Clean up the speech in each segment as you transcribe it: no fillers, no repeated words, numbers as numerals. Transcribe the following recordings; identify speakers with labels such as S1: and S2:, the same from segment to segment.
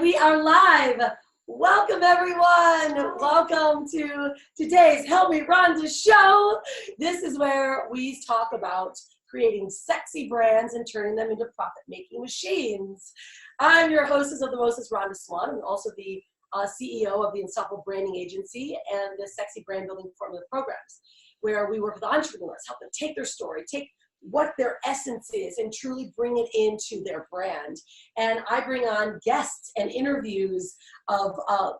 S1: we are live. Welcome, everyone. Welcome to today's Help Me Rhonda Show. This is where we talk about creating sexy brands and turning them into profit-making machines. I'm your hostess of the Mostess, Rhonda Swan, and also the CEO of the Unstoppable Branding Agency and the Sexy Brand Building Formula programs, where we work with entrepreneurs, help them take their story, take what their essence is and truly bring it into their brand. And I bring on guests and interviews of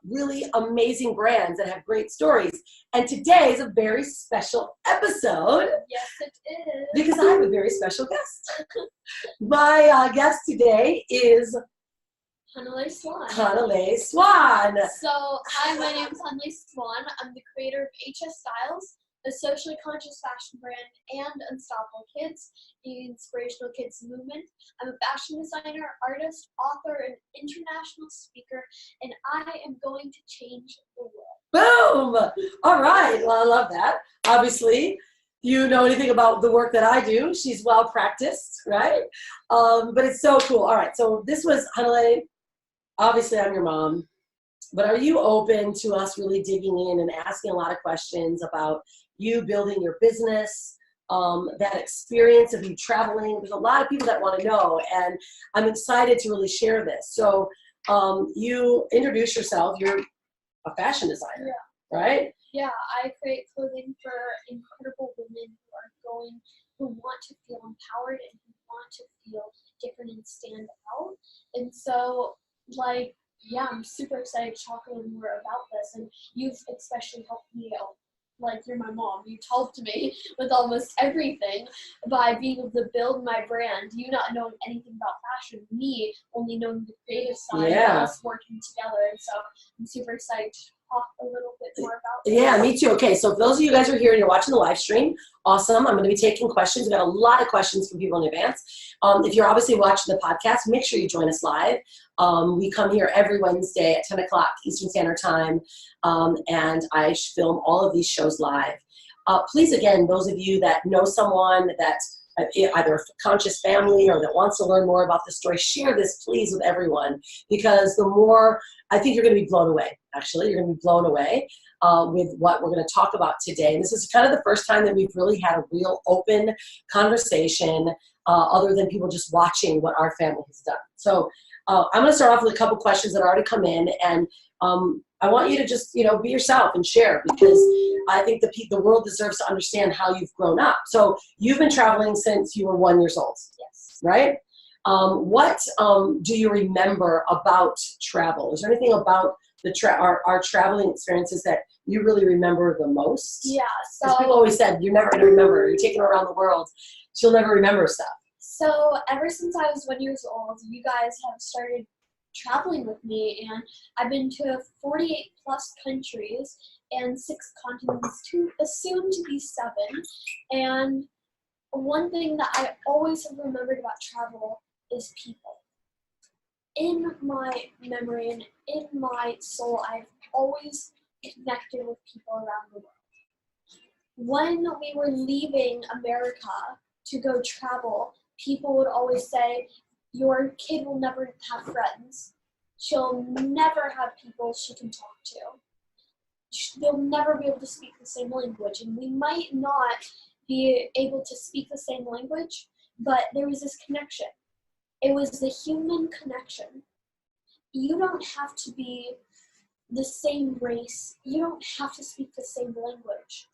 S1: really amazing brands that have great stories. And today is a very special episode.
S2: Yes, it is.
S1: Because I have a very special guest. My guest today is
S2: Hanalei Swan.
S1: Hanalei Swan.
S2: So, hi, my name is Hanalei Swan. I'm the creator of HS Styles, a socially conscious fashion brand, and Unstoppable Kids, the inspirational kids movement. I'm a fashion designer, artist, author, and international speaker, and I am going to change the world.
S1: Boom! All right. Well, I love that. Obviously, you know anything about the work that I do. She's well practiced, right? But it's so cool. All right. So this was Hanalei. Obviously, I'm your mom. But are you open to us really digging in and asking a lot of questions about you building your business, that experience of you traveling? There's a lot of people that want to know, and I'm excited to really share this. So you introduce yourself. You're a fashion designer, right?
S2: Yeah, I create clothing for incredible women who want to feel empowered and who want to feel different and stand out. And so, yeah, I'm super excited to talk a little more about this, and you've especially helped me out. Like, you're my mom. You've helped me with almost everything by being able to build my brand. You not knowing anything about fashion, me only knowing the creative side, and us working together. And so I'm super excited to talk a little bit more about this.
S1: Yeah, me too. Okay, so for those of you guys who are here and you're watching the live stream, awesome. I'm going to be taking questions. We've got a lot of questions from people in advance. If you're obviously watching the podcast, make sure you join us live. We come here every Wednesday at 10 o'clock Eastern Standard Time, and I film all of these shows live. Please, again, those of you that know someone that either a conscious family or that wants to learn more about the story, share this, please, with everyone, because the more, I think you're going to be blown away, actually. You're going to be blown away with what we're going to talk about today. And this is kind of the first time that we've really had a real open conversation other than people just watching what our family has done. So I'm going to start off with a couple questions that already come in, and I want you to just, be yourself and share, because I think the world deserves to understand how you've grown up. So you've been traveling since you were 1 year old.
S2: Yes.
S1: Right? What do you remember about travel? Is there anything about our traveling experiences that you really remember the most?
S2: Yeah.
S1: So people always said, you're never going to remember. You're taking her around the world. She'll never remember stuff.
S2: So ever since I was 1 year old, you guys have started traveling with me, and I've been to 48 plus countries and 6 continents, soon to be 7. And one thing that I always have remembered about travel is people. In my memory and in my soul, I've always connected with people around the world. When we were leaving America to go travel, people would always say, your kid will never have friends. She'll never have people she can talk to. They'll never be able to speak the same language. And we might not be able to speak the same language, but there was this connection. It was the human connection. You don't have to be the same race. You don't have to speak the same language.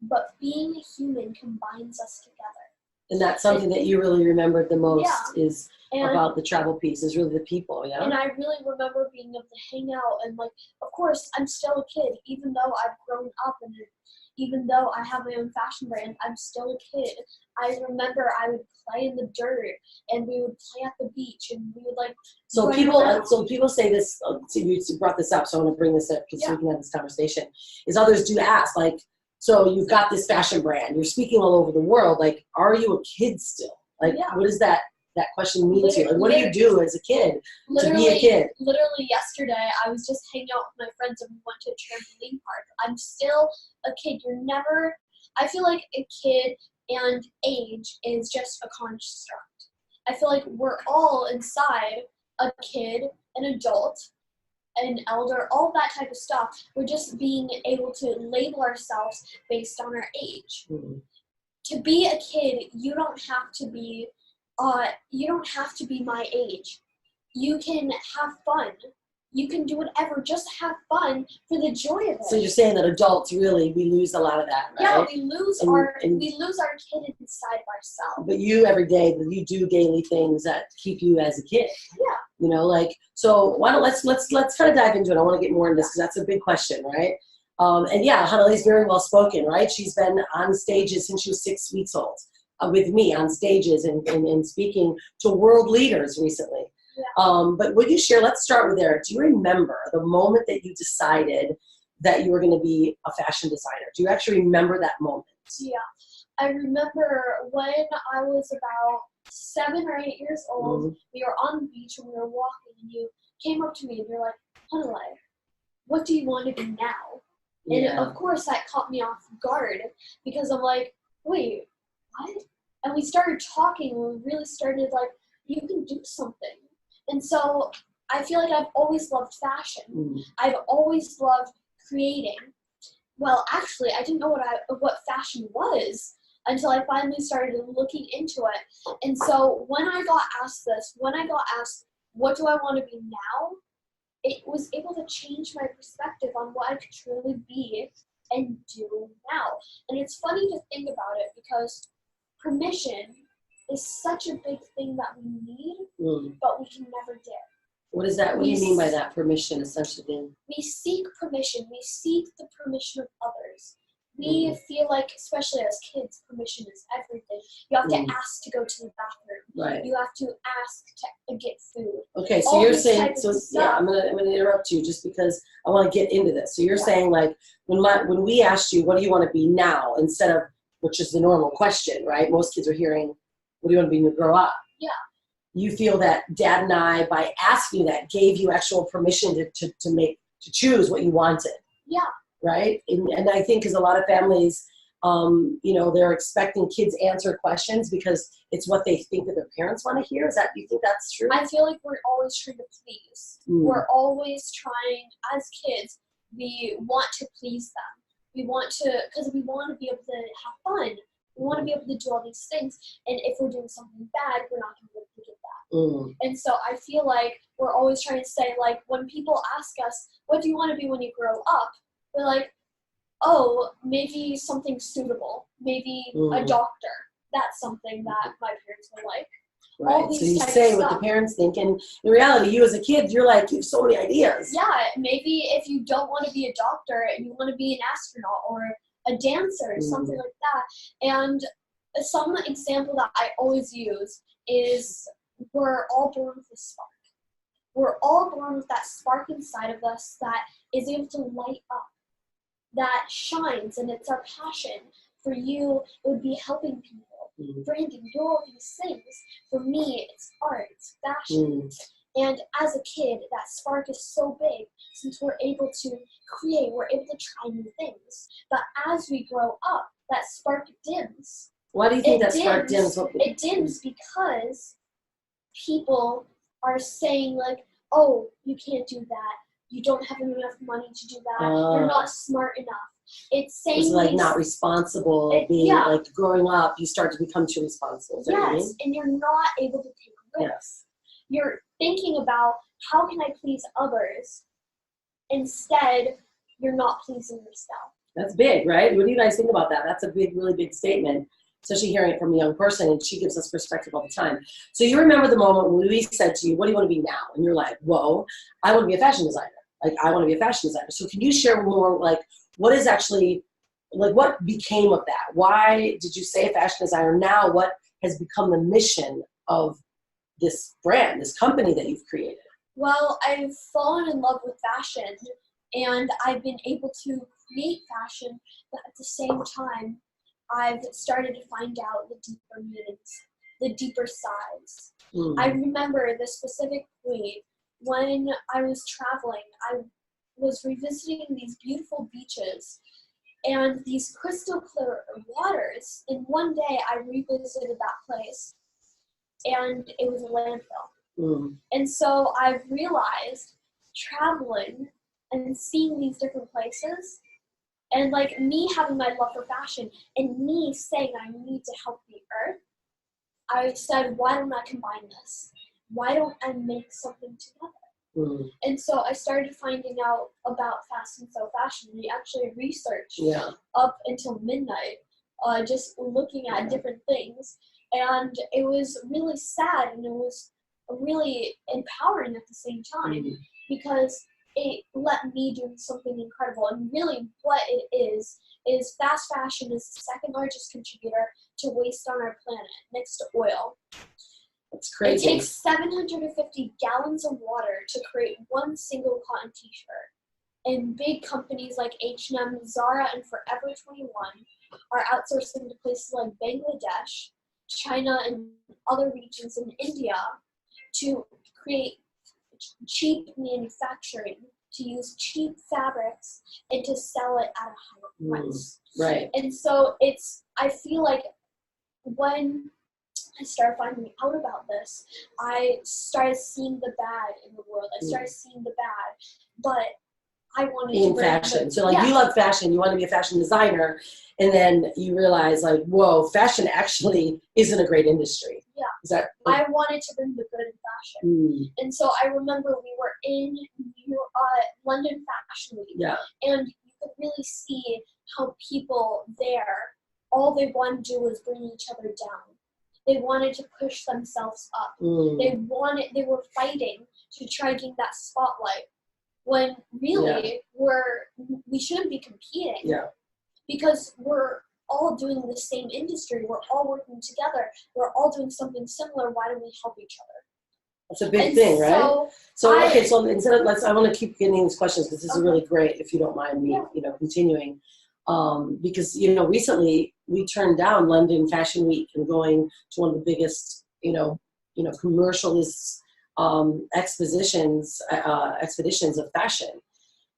S2: But being a human combines us together.
S1: And that's something that you really remembered the most is about the travel piece, is really the people, yeah?
S2: And I really remember being able to hang out and, of course, I'm still a kid. Even though I've grown up and even though I have my own fashion brand, I'm still a kid. I remember I would play in the dirt and we would play at the beach and we would
S1: So people say this, so you brought this up, so I want to bring this up because we can have this conversation, is others do ask, so you've got this fashion brand, you're speaking all over the world, are you a kid still? What does that question mean to you? What do you do as a kid to be a kid?
S2: Literally yesterday, I was just hanging out with my friends and we went to a trampoline park. I'm still a kid. I feel like a kid and age is just a construct. I feel like we're all inside a kid, an adult, an elder, all that type of stuff. We're just being able to label ourselves based on our age.
S1: Mm-hmm.
S2: To be a kid, you don't have to be my age. You can have fun. You can do whatever. Just have fun for the joy of it.
S1: So you're saying that adults really, we lose a lot of that, right?
S2: Yeah, we lose our kid inside of ourselves.
S1: But you every day, you do daily things that keep you as a kid.
S2: Yeah.
S1: You know, like, so why don't let's kind of dive into it. I want to get more into this because that's a big question, right? And yeah, Hanaleis very well spoken, right? She's been on stages since she was 6 weeks old with me on stages and speaking to world leaders recently. Yeah. But would you share, let's start with there. Do you remember the moment that you decided that you were going to be a fashion designer? Do you actually remember that moment?
S2: Yeah. I remember when I was about 7 or 8 years old, we were on the beach and we were walking and you came up to me and you're like, Hanalei, what do you want to be now? And of course that caught me off guard because I'm like, wait, what? And we started talking and we really started like, you can do something. And so I feel like I've always loved fashion. I've always loved creating. Well, actually, I didn't know what fashion was until I finally started looking into it. And so when I got asked, what do I want to be now? It was able to change my perspective on what I could truly be and do now. And it's funny to think about it because permission is such a big thing that we need, but we can never get.
S1: What is that? What do you mean by that, permission, essentially?
S2: We seek permission. We seek the permission of others. We feel like, especially as kids, permission is everything. You have to ask to go to the bathroom. Right. You have to ask to get food.
S1: Okay, so you're saying, I'm gonna interrupt you just because I want to get into this. So you're saying like when we asked you, what do you want to be now, instead of, which is the normal question, right? Most kids are hearing, what do you want to be when you grow up? Yeah. You feel that Dad and I, by asking you that, gave you actual permission to choose what you wanted. Yeah. Right? And I think because a lot of families, they're expecting kids answer questions because it's what they think that their parents want to hear. Do you think that's true?
S2: I feel like we're always trying to please. We're always trying, as kids, we want to please them. Because we want to be able to have fun. We want to be able to do all these things. And if we're doing something bad, we're not going to be able to get that. And so I feel like we're always trying to say, like, when people ask us, what do you want to be when you grow up? We're like, oh, maybe something suitable. Maybe a doctor. That's something that my parents were like.
S1: Right. So you say what the parents think, and in reality, you as a kid, you're like, you have so many ideas.
S2: Yeah, maybe if you don't want to be a doctor and you want to be an astronaut or a dancer or something like that. And some example that I always use is we're all born with a spark. We're all born with that spark inside of us that is able to light up, that shines, and it's our passion. For you, it would be helping people. Branding, do all these things. For me, it's art, it's fashion. And as a kid, that spark is so big since we're able to create, we're able to try new things. But as we grow up, that spark dims.
S1: Why do you think spark dims?
S2: It dims because people are saying like, oh, you can't do that. You don't have enough money to do that. You're not smart enough. It's saying
S1: it's like not responsible. Like growing up, you start to become too responsible.
S2: Yes, and you're not able to take risks. Yes. You're thinking about how can I please others. Instead, you're not pleasing yourself.
S1: That's big, right? What do you guys think about that? That's a big, really big statement, especially hearing it from a young person, and she gives us perspective all the time. So you remember the moment when we said to you, what do you want to be now? And you're like, whoa, I want to be a fashion designer. Like, I want to be a fashion designer. So can you share more, like, what is actually, like, what became of that? Why did you say a fashion designer? Now what has become the mission of this brand, this company that you've created?
S2: Well, I've fallen in love with fashion, and I've been able to create fashion, but at the same time, I've started to find out the deeper meanings, the deeper sides. I remember the specific point when I was traveling. I was revisiting these beautiful beaches and these crystal clear waters. And one day I revisited that place, and it was a landfill. And so I've realized traveling and seeing these different places, and like me having my love for fashion and me saying I need to help the earth, I said, why don't I combine this? Why don't I make something together? And so I started finding out about Fast and So Fashion. We actually researched up until midnight, just looking at different things. And it was really sad, and it was really empowering at the same time, because it let me do something incredible. And really what it is fast fashion is the second largest contributor to waste on our planet, next to oil.
S1: It's crazy.
S2: It takes 750 gallons of water to create one single cotton t-shirt. And big companies like H&M, Zara, and Forever 21 are outsourcing to places like Bangladesh, China, and other regions in India to create cheap manufacturing, to use cheap fabrics, and to sell it at a higher price.
S1: Right.
S2: And so I feel like when I started finding out about this, I started seeing the bad in the world. I started seeing the bad, but I wanted
S1: in
S2: to
S1: fashion. So like you love fashion, you want to be a fashion designer, and then you realize like, whoa, fashion actually isn't a great industry.
S2: Yeah.
S1: Is that
S2: I wanted to bring the good in fashion. And so I remember we were in London Fashion Week. Yeah. And you could really see how people there, all they wanted to do was bring each other down. They wanted to push themselves up. They were fighting to try to gain that spotlight, when really we shouldn't be competing. Yeah. Because we're all doing the same industry. We're all working together. We're all doing something similar. Why don't we help each other?
S1: That's a big thing, right? So instead of I want to keep getting these questions because this is really great. If you don't mind me, continuing, because recently we turned down London Fashion Week and going to one of the biggest, commercialist expeditions of fashion,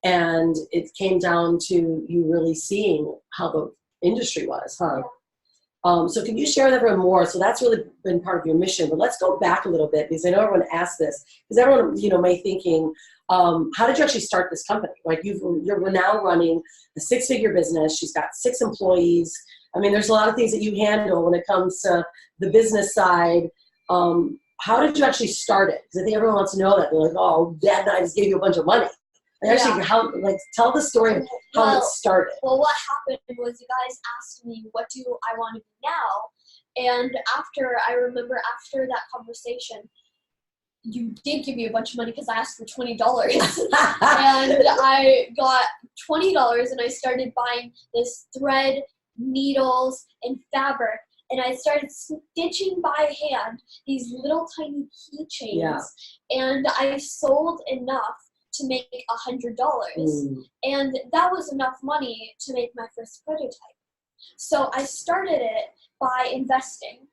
S1: and it came down to you really seeing how the industry was, huh? So can you share with everyone more? So that's really been part of your mission, but let's go back a little bit, because I know everyone asked this, because everyone, may be thinking, how did you actually start this company? Like you're now running a 6-figure business. She's got 6 employees. I mean, there's a lot of things that you handle when it comes to the business side. How did you actually start it? Because I think everyone wants to know that. They're like, oh, Dad and I just gave you a bunch of money. Actually, tell the story of how it started.
S2: Well, what happened was you guys asked me, what do I want to be now? And I remember after that conversation, you did give me a bunch of money because I asked for $20. And I got $20 and I started buying this thread, needles, and fabric. And I started stitching by hand these little tiny keychains. And I sold enough to make $100. And that was enough money to make my first prototype. So I started it by investing.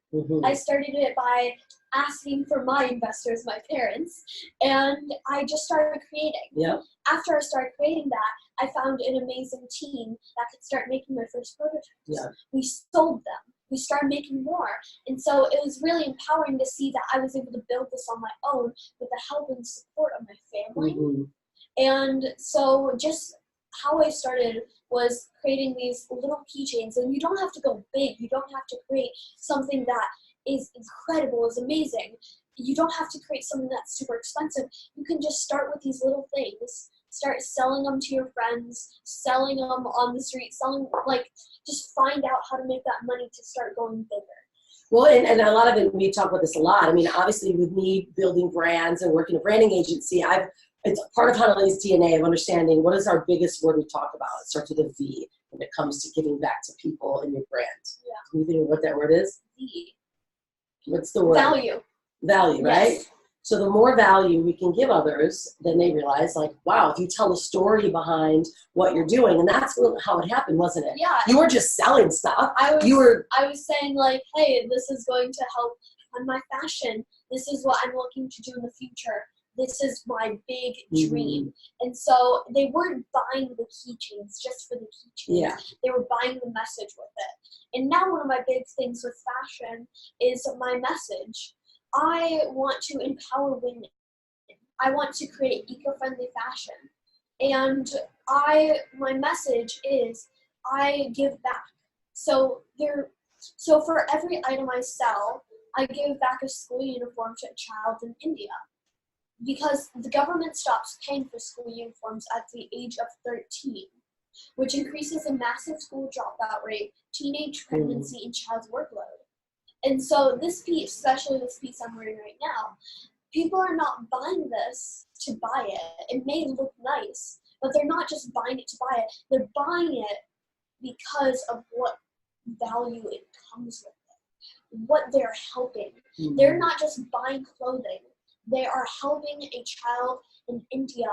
S2: I started it by asking for my investors, my parents, and I just started creating. After I started creating that, I found an amazing team that could start making my first prototypes. We sold them. We started making more. And so it was really empowering to see that I was able to build this on my own with the help and support of my family. And so just how I started was creating these little keychains. And you don't have to go big. You don't have to create something that is incredible, is amazing. You don't have to create something that's super expensive. You can just start with these little things. Start selling them to your friends, selling them on the street, just find out how to make that money to start going bigger.
S1: Well, and a lot of it, we talk about this a lot. I mean, obviously with me building brands and working a branding agency, it's part of Hanaleis' DNA of understanding what is our biggest word we talk about. It starts with a V when it comes to giving back to people in your brand. Can you think of what that word is?
S2: V.
S1: What's the word?
S2: Value.
S1: Value, right? Yes. So the more value we can give others, then they realize, like, wow, if you tell a story behind what you're doing, and that's how it happened, wasn't it?
S2: Yeah.
S1: You were just selling stuff.
S2: I was saying, like, hey, this is going to help on my fashion. This is what I'm looking to do in the future. This is my big dream. And so they weren't buying the keychains just for the keychains. They were buying the message with it. And now one of my big things with fashion is my message. I want to empower women. I want to create eco-friendly fashion. And my message is I give back. So for every item I sell, I give back a school uniform to a child in India. Because the government stops paying for school uniforms at the age of 13, which increases a massive school dropout rate, teenage pregnancy, and child's workload. And so this piece, especially this piece I'm wearing right now, people are not buying this to buy it. It may look nice, but they're not just buying it to buy it. They're buying it because of what value it comes with it, what they're helping. They're not just buying clothing. They are helping a child in India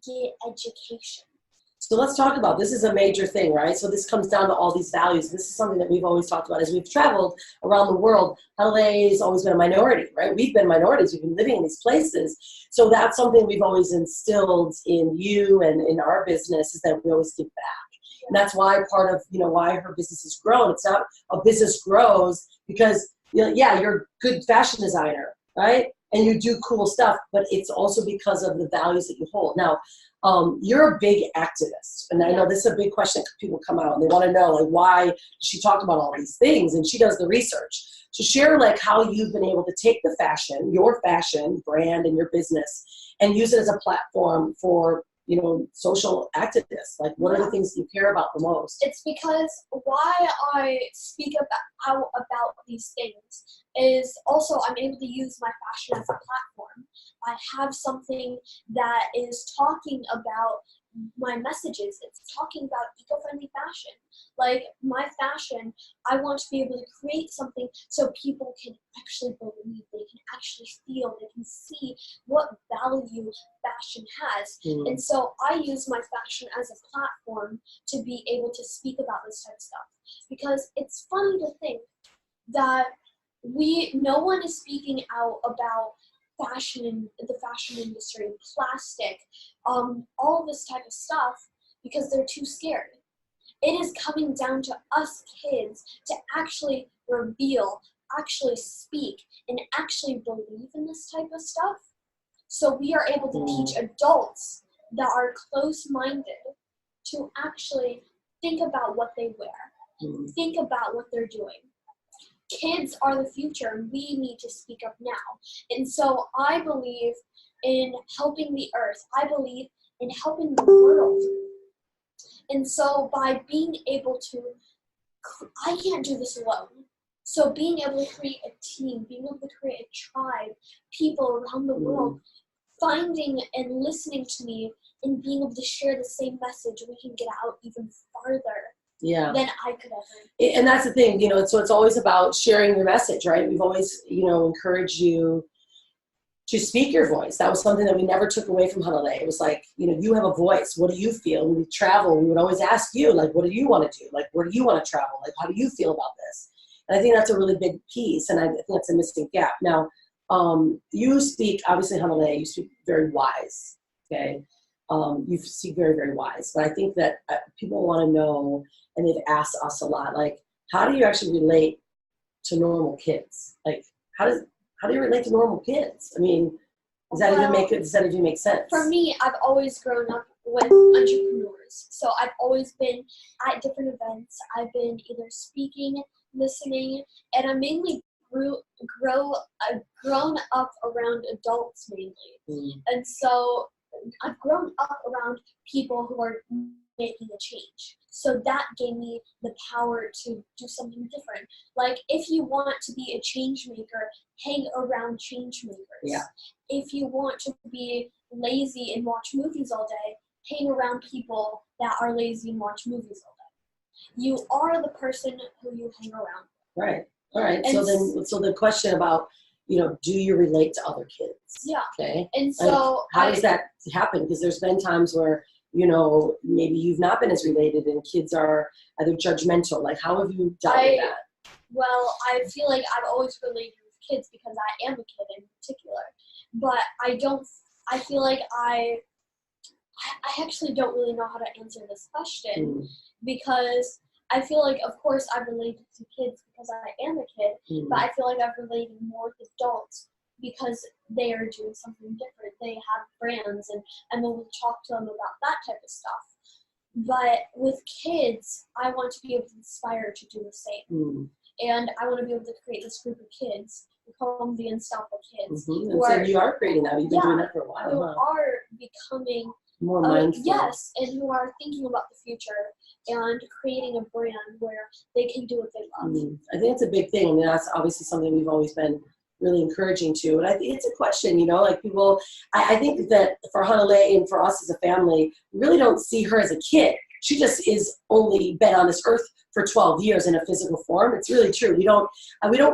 S2: get education.
S1: So let's talk about, this is a major thing, right? So this comes down to all these values. This is something that we've always talked about as we've traveled around the world. Hanalei has always been a minority, right? We've been minorities. We've been living in these places. So that's something we've always instilled in you and in our business, is that we always give back. And that's why part of, why her business has grown. It's not a business grows because, yeah, you're a good fashion designer, right? And you do cool stuff, but it's also because of the values that you hold. Now, you're a big activist, and I know this is a big question that people come out and they want to know, like, why does she talk about all these things? And she does the research. So share, like, how you've been able to take the fashion, your fashion brand and your business, and use it as a platform for, social activists. Like, what are the things you care about the most?
S2: It's because why I speak about these things is also I'm able to use my fashion as a platform. I have something that is talking about my messages. It's talking about eco-friendly fashion. Like, my fashion, I want to be able to create something so people can actually believe, they can actually feel, they can see what value fashion has. And so I use my fashion as a platform to be able to speak about this type of stuff. Because it's funny to think that no one is speaking out about fashion, the fashion industry, plastic, all this type of stuff, because they're too scared. It is coming down to us kids to actually reveal, actually speak, and actually believe in this type of stuff. So we are able to teach adults that are close-minded to actually think about what they wear, think about what they're doing. Kids are the future, and we need to speak up now. And so I believe in helping the earth. I believe in helping the world. And so by being able to, I can't do this alone. So being able to create a team, being able to create a tribe, people around the world, finding and listening to me and being able to share the same message, we can get out even farther. Than I could ever.
S1: And that's the thing, so it's always about sharing your message, right? We've always, encouraged you to speak your voice. That was something that we never took away from Hanalei. It was like, you have a voice. What do you feel? When we travel, we would always ask you, like, what do you want to do? Like, where do you want to travel? Like, how do you feel about this? And I think that's a really big piece, and I think that's a missing gap. Now, you speak, obviously, Hanalei, you speak very wise, okay? You speak very, very wise. But I think that people want to know, and they've asked us a lot, like, how do you actually relate to normal kids? Like, how do you relate to normal kids? I mean, does that even make sense?
S2: For me, I've always grown up with entrepreneurs. So I've always been at different events. I've been either speaking, listening, and I mainly grown up around adults mainly. And so I've grown up around people who are making a change. So that gave me the power to do something different. Like, if you want to be a change maker, hang around change makers. If you want to be lazy and watch movies all day, hang around people that are lazy and watch movies all day. You are the person who you hang around with.
S1: Right. All right. And so the question about, do you relate to other kids? Okay.
S2: And so
S1: how does that happen? Because there's been times where, maybe you've not been as related and kids are either judgmental. Like, how have you dealt with that?
S2: Well, I feel like I've always related with kids because I am a kid in particular. But I feel like I actually don't really know how to answer this question because I feel like, of course, I've related to kids because I am a kid, but I feel like I've related more with adults because they are doing something different. They have brands, and Emma will talk to them about that type of stuff. But with kids, I want to be able to inspire to do the same. And I want to be able to create this group of kids. We call them the Unstoppable Kids.
S1: And so you are creating that. You've been doing that for a while.
S2: Who are becoming
S1: more mindful.
S2: Yes, and who are thinking about the future and creating a brand where they can do what they love.
S1: I think it's a big thing. I mean, that's obviously something we've always been really encouraging to. And I think it's a question, you know, like people, I think that for Hanalei and for us as a family, we really don't see her as a kid. She just is only been on this earth for 12 years in a physical form. It's really true. We don't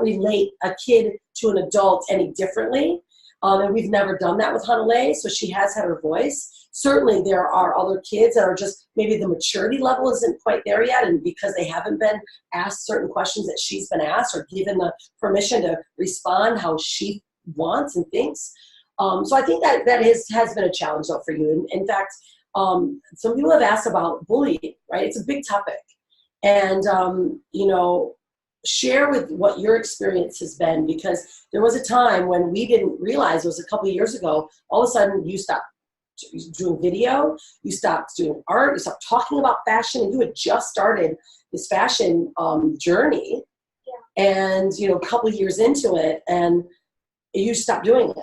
S1: relate a kid to an adult any differently. And we've never done that with Hanalei, so she has had her voice. Certainly there are other kids that are just, maybe the maturity level isn't quite there yet, and because they haven't been asked certain questions that she's been asked or given the permission to respond how she wants and thinks. So I think that has been a challenge though for you. In fact, some people have asked about bullying, right? It's a big topic. And, you know, share with what your experience has been, because there was a time when we didn't realize, it was a couple of years ago, all of a sudden you stopped doing video, you stopped doing art, you stopped talking about fashion, and you had just started this fashion journey. And, you know, a couple of years into it, and you stopped doing it.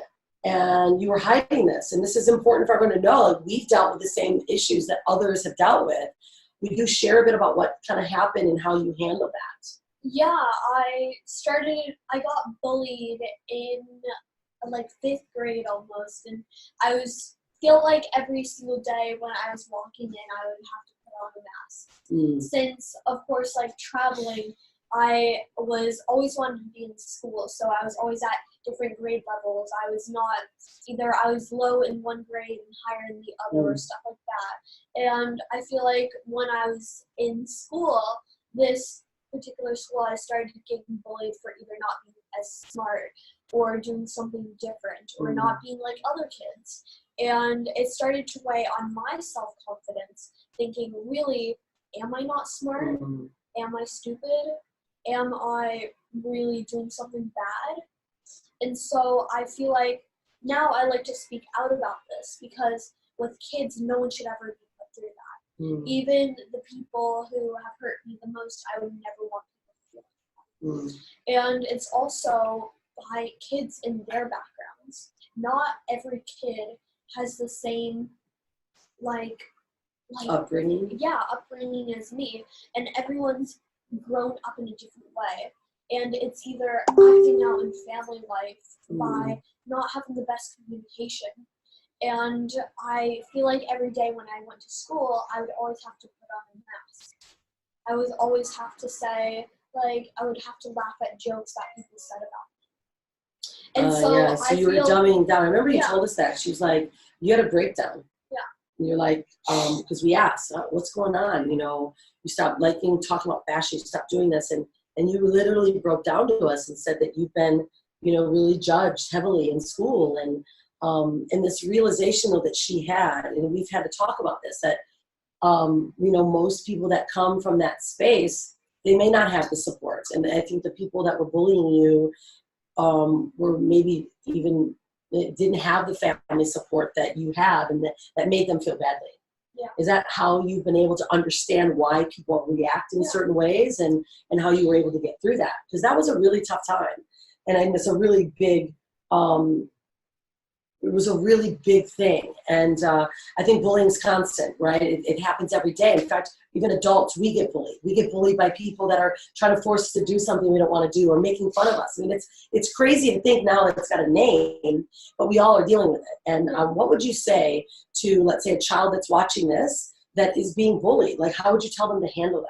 S1: And you were hiding this. And this is important for everyone to know. Like, we've dealt with the same issues that others have dealt with. Would you share a bit about what kind of happened and how you handled that?
S2: Yeah, I got bullied in like 5th grade almost, and I feel like every single day when I was walking in, I would have to put on a mask. Since, of course, like traveling, I was always wanted to be in school, so I was always at different grade levels. I was low in one grade and higher in the other, or stuff like that. And I feel like when I was in school, this particular school, I started getting bullied for either not being as smart or doing something different or not being like other kids. And it started to weigh on my self-confidence, thinking, really, am I not smart? Am I stupid? Am I really doing something bad? And so I feel like now I like to speak out about this, because with kids, no one should ever be put through that. Even the people who have hurt me the most, I would never want people to feel like that. And it's also by kids in their backgrounds. Not every kid has the same like
S1: upbringing.
S2: Yeah, upbringing as me, and everyone's grown up in a different way. And it's either acting out in family life by not having the best communication. And I feel like every day when I went to school, I would always have to put on a mask. I would always have to say, like, I would have to laugh at jokes that people said about me. And so
S1: you were dumbing down. I remember you told us that. She was like, you had a breakdown.
S2: Yeah.
S1: And you're like, because we asked, what's going on? You know, you stopped talking about fashion, you stopped doing this. And you literally broke down to us and said that you've been, you know, really judged heavily in school. And this realization though that she had, and we've had to talk about this, that, you know, most people that come from that space, they may not have the support. And I think the people that were bullying you were maybe even didn't have the family support that you have, and that made them feel badly.
S2: Yeah.
S1: Is that how you've been able to understand why people react in certain ways, and how you were able to get through that? Because that was a really tough time. And it's a really big, it was a really big thing. And I think bullying's constant, right? It happens every day. In fact, even adults, we get bullied. We get bullied by people that are trying to force us to do something we don't want to do, or making fun of us. I mean, it's crazy to think now it's got a name, but we all are dealing with it. And what would you say to, let's say, a child that's watching this that is being bullied? Like, how would you tell them to handle that?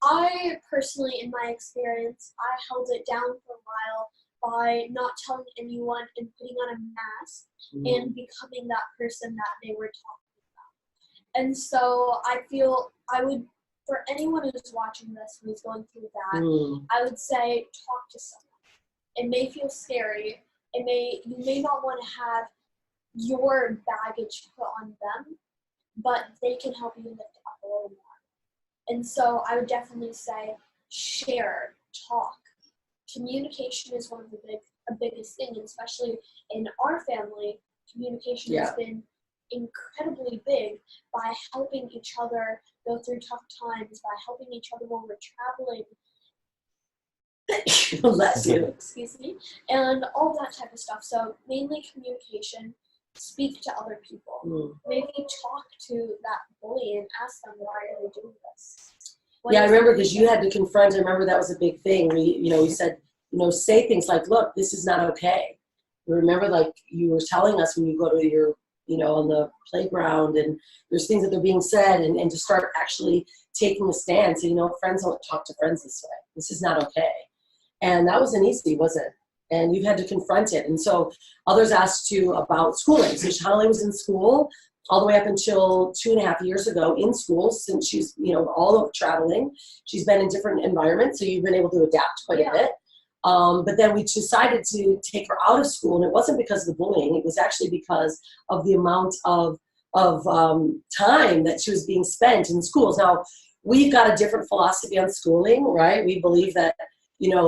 S2: I personally, in my experience, I held it down for a while by not telling anyone and putting on a mask and becoming that person that they were talking about. And so I feel I would, for anyone who's watching this who's going through that, I would say talk to someone. It may feel scary. You may not want to have your baggage put on them, but they can help you lift up a little more. And so I would definitely say share, talk. Communication is one of the big a biggest thing, and especially in our family, communication has been incredibly big by helping each other go through tough times, by helping each other when we're traveling.
S1: Bless you.
S2: Excuse me. And all that type of stuff. So mainly communication, speak to other people. Maybe talk to that bully and ask them, why are they doing this?
S1: I remember, because you had to confront. I remember that was a big thing. We said, say things like, look, this is not okay. You remember, like, you were telling us when you go to your, on the playground, and there's things that are being said, and to start actually taking a stand. So, friends don't talk to friends this way. This is not okay. And that wasn't easy, was it? And you had to confront it. And so others asked you about schooling. So Hanalei was in school all the way up until 2.5 years ago in school, since she's, all over traveling. She's been in different environments, so you've been able to adapt quite a bit. But then we decided to take her out of school, and it wasn't because of the bullying. It was actually because of the amount of time that she was being spent in schools. Now, we've got a different philosophy on schooling, right? We believe that,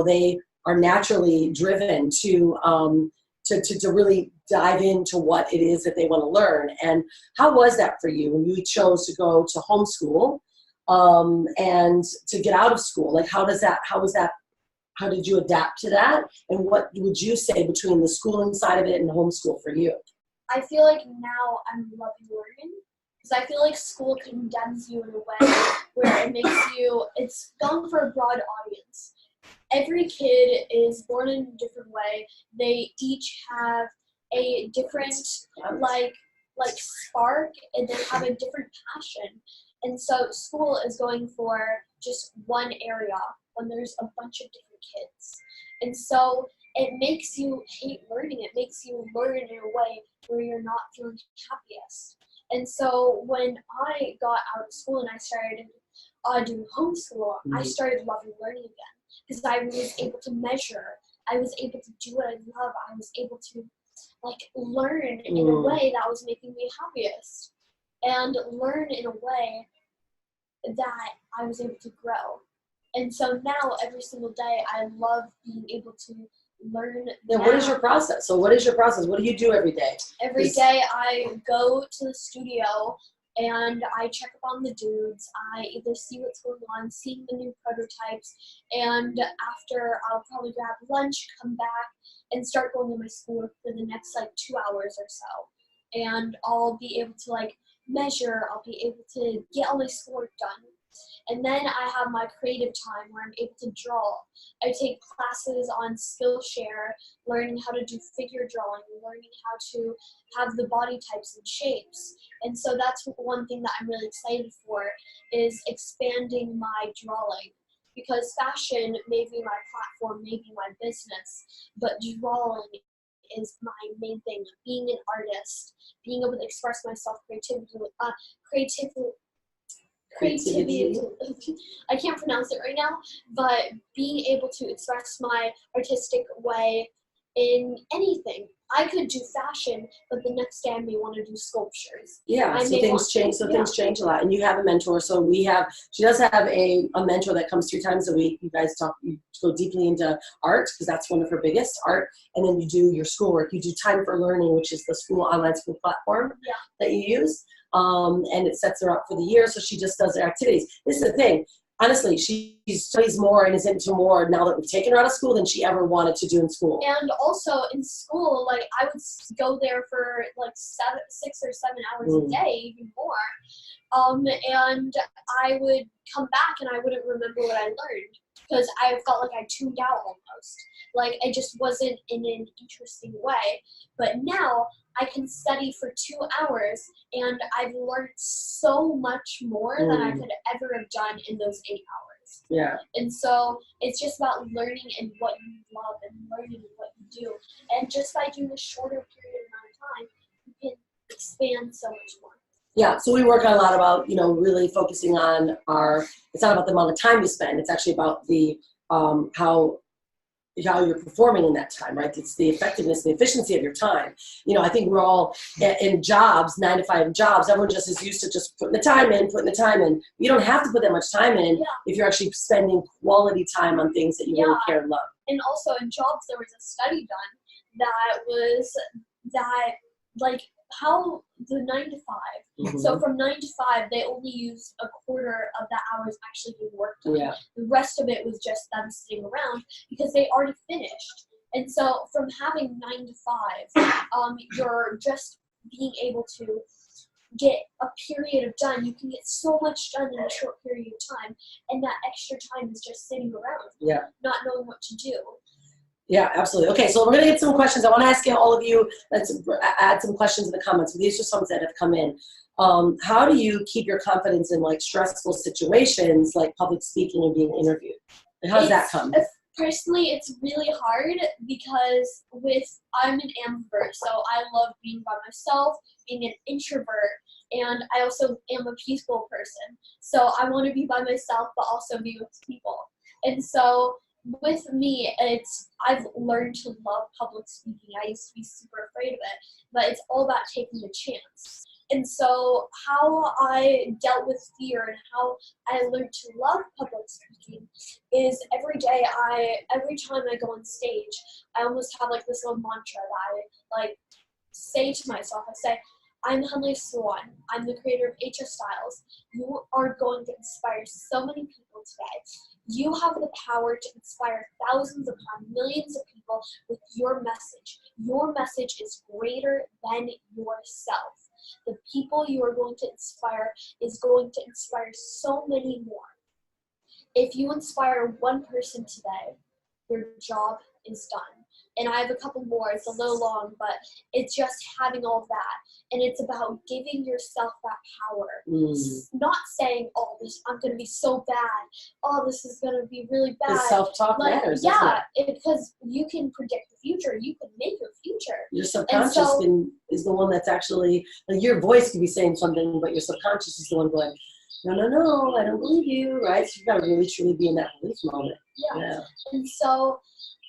S1: they are naturally driven to really dive into what it is that they want to learn. And how was that for you when you chose to go to homeschool and to get out of school? Like, how did you adapt to that? And what would you say between the schooling side of it and homeschool for you?
S2: I feel like now I'm loving learning, because I feel like school condemns you in a way where it's gone for a broad audience. Every kid is born in a different way. They each have a different like spark, and they have a different passion. And so school is going for just one area when there's a bunch of different kids. And so it makes you hate learning. It makes you learn in a way where you're not feeling happiest. And so when I got out of school and I started doing homeschool, I started loving learning again, because I was able to measure. I was able to do what I love. I was able to learn in a way that was making me happiest, and learn in a way that I was able to grow. And so now every single day I love being able to learn.
S1: Yeah, what is your process? So what is your process? What do you do every day?
S2: Every day I go to the studio and I check up on the dudes. I either see what's going on, seeing the new prototypes, and after I'll probably grab lunch, come back, and start going to my schoolwork for the next 2 hours or so. And I'll be able to measure, I'll be able to get all my schoolwork done. And then I have my creative time where I'm able to draw. I take classes on Skillshare, learning how to do figure drawing, learning how to have the body types and shapes. And so that's one thing that I'm really excited for, is expanding my drawing. Because fashion may be my platform, may be my business, but drawing is my main thing. Being an artist, being able to express myself creatively, I can't pronounce it right now, but being able to express my artistic way in anything. I could do fashion, but the next day I may want to do sculptures.
S1: Yeah, so things change. So things change a lot. And you have a mentor. So she does have a mentor that comes 3 times a week. You guys you go deeply into art, because that's one of her biggest, art. And then you do your schoolwork. You do Time for Learning, which is the online school platform that you use. And it sets her up for the year. So she just does their activities. This is the thing. Honestly, she studies more and is into more now that we've taken her out of school than she ever wanted to do in school.
S2: And also in school, I would go there for 6 or 7 hours a day, even more. And I would come back and I wouldn't remember what I learned, because I felt like I tuned out almost. It just wasn't in an interesting way. But now I can study for 2 hours, and I've learned so much more than I could ever have done in those 8 hours.
S1: Yeah.
S2: And so it's just about learning and what you love, and learning what you do. And just by doing a shorter period amount of time, you can expand so much more.
S1: Yeah, so we work on a lot about, really focusing on it's not about the amount of time you spend, it's actually about the, how you're performing in that time, right? It's the effectiveness, the efficiency of your time. I think we're all in jobs, 9-to-5 jobs. Everyone just is used to just putting the time in. You don't have to put that much time in if you're actually spending quality time on things that you really care and love.
S2: And also in jobs, there was a study done that was that, like, how the 9 to 5. So from 9 to 5, they only used a quarter of the hours actually being worked on.
S1: Yeah.
S2: The rest of it was just them sitting around because they already finished. And so from having 9 to 5, you're just being able to get a period of done. You can get so much done in a short period of time, and that extra time is just sitting around, not knowing what to do.
S1: Yeah, absolutely. Okay, so we're going to get some questions. I want to ask all of you, let's add some questions in the comments. But these are some that have come in. How do you keep your confidence in like stressful situations like public speaking and being interviewed? And how does that come?
S2: Personally, it's really hard because I'm an ambivert, so I love being by myself, being an introvert, and I also am a peaceful person. So I want to be by myself, but also be with people. And so with me, I've learned to love public speaking. I used to be super afraid of it, but it's all about taking the chance. And so how I dealt with fear and how I learned to love public speaking is every time I go on stage, I almost have like this little mantra that I like say to myself. I say, I'm Hanalei Swan. I'm the creator of HS Styles. You are going to inspire so many people today. You have the power to inspire thousands upon millions of people with your message. Your message is greater than yourself. The people you are going to inspire is going to inspire so many more. If you inspire one person today, your job is done. And I have a couple more. It's a little long, but it's just having all of that. And it's about giving yourself that power. Not saying, oh, I'm going to be so bad. Oh, this is going to be really bad.
S1: Self-talk matters.
S2: Yeah, because you can predict the future. You can make your future.
S1: Your subconscious is the one that's actually, like your voice can be saying something, but your subconscious is the one going, no, I don't believe you, right? So you've got to really, truly be in that belief moment. Yeah. And
S2: so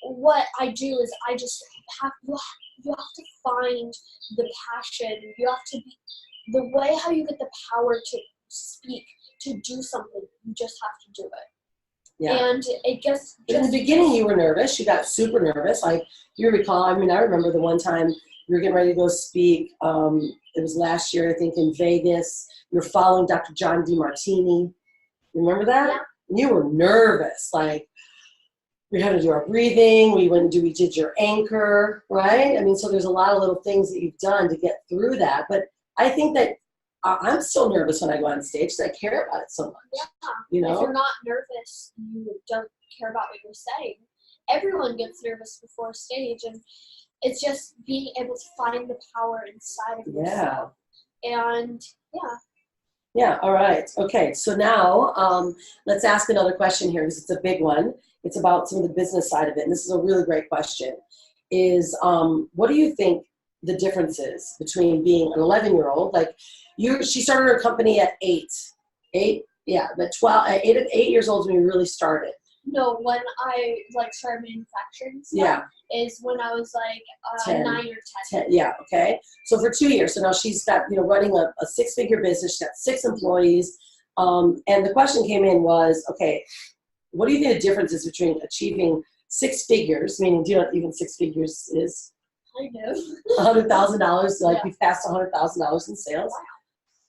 S2: what I do is I just you have to find the passion. You have to be the way how you get the power to speak, to do something. You just have to do it. Yeah. And it just
S1: in the beginning, you were nervous. You got super nervous. Like you recall. I mean, I remember the one time you were getting ready to go speak. It was last year, I think, in Vegas. You were following Dr. John DeMartini. Remember that?
S2: Yeah.
S1: And you were nervous. Like we had to do our breathing. We did your anchor, right? I mean, so there's a lot of little things that you've done to get through that. But I think that I'm still nervous when I go on stage because I care about it so much.
S2: Yeah.
S1: You know?
S2: If you're not nervous, you don't care about what you're saying. Everyone gets nervous before stage, and it's just being able to find the power inside of yourself. And
S1: yeah, all right. Okay, so now let's ask another question here because it's a big one. It's about some of the business side of it, and this is a really great question. What do you think the difference is between being an 11-year-old, like she started her company at 8, but 8 years old is when you really started.
S2: No, when I started manufacturing stuff is when I was 9 or 10.
S1: Yeah, okay. So for 2 years, so now she's got running a 6-figure business. She's got 6 employees, and the question came in was, okay, what do you think the difference is between achieving 6 figures, meaning do you know what even 6 figures is?
S2: I know.
S1: $100,000, we've passed $100,000 in sales.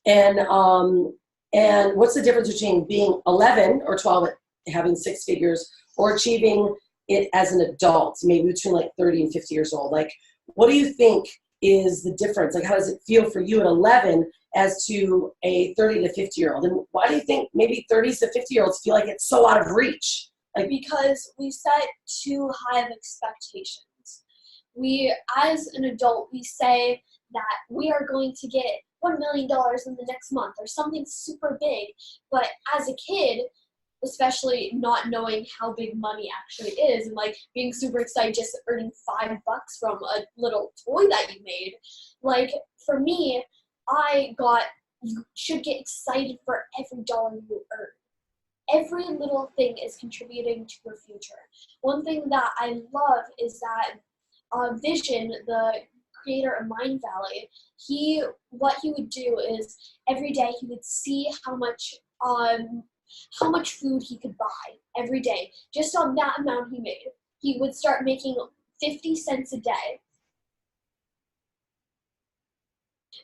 S1: Wow. And what's the difference between being 11 or 12 having 6 figures or achieving it as an adult, maybe between 30 and 50 years old? What do you think is the difference? How does it feel for you at 11 as to a 30 to 50 year old? And why do you think maybe 30s to 50 year olds feel like it's so out of reach?
S2: Because we set too high of expectations. We, as an adult, we say that we are going to get $1 million in the next month or something super big. But as a kid, especially not knowing how big money actually is and being super excited just earning $5 from a little toy that you made. For me, you should get excited for every dollar you earn. Every little thing is contributing to your future. One thing that I love is that Vision, the creator of Mind Valley, what he would do is every day he would see how much food he could buy every day, just on that amount he made. he would start making 50 cents a day.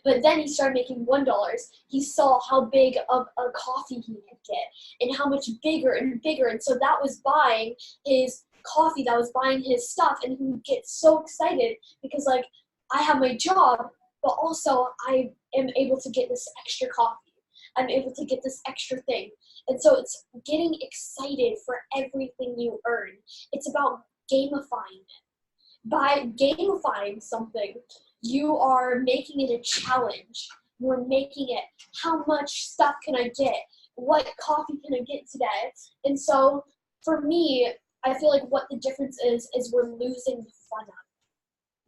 S2: But then he started making $1. He saw how big of a coffee he could get and how much bigger and bigger. And so that was buying his coffee, that was buying his stuff. And he would get so excited because, like, I have my job, but also I am able to get this extra coffee. I'm able to get this extra thing. And so it's getting excited for everything you earn. It's about gamifying it. By gamifying something, you are making it a challenge. You're making it, how much stuff can I get? What coffee can I get today? And so for me, I feel like what the difference is we're losing the fun of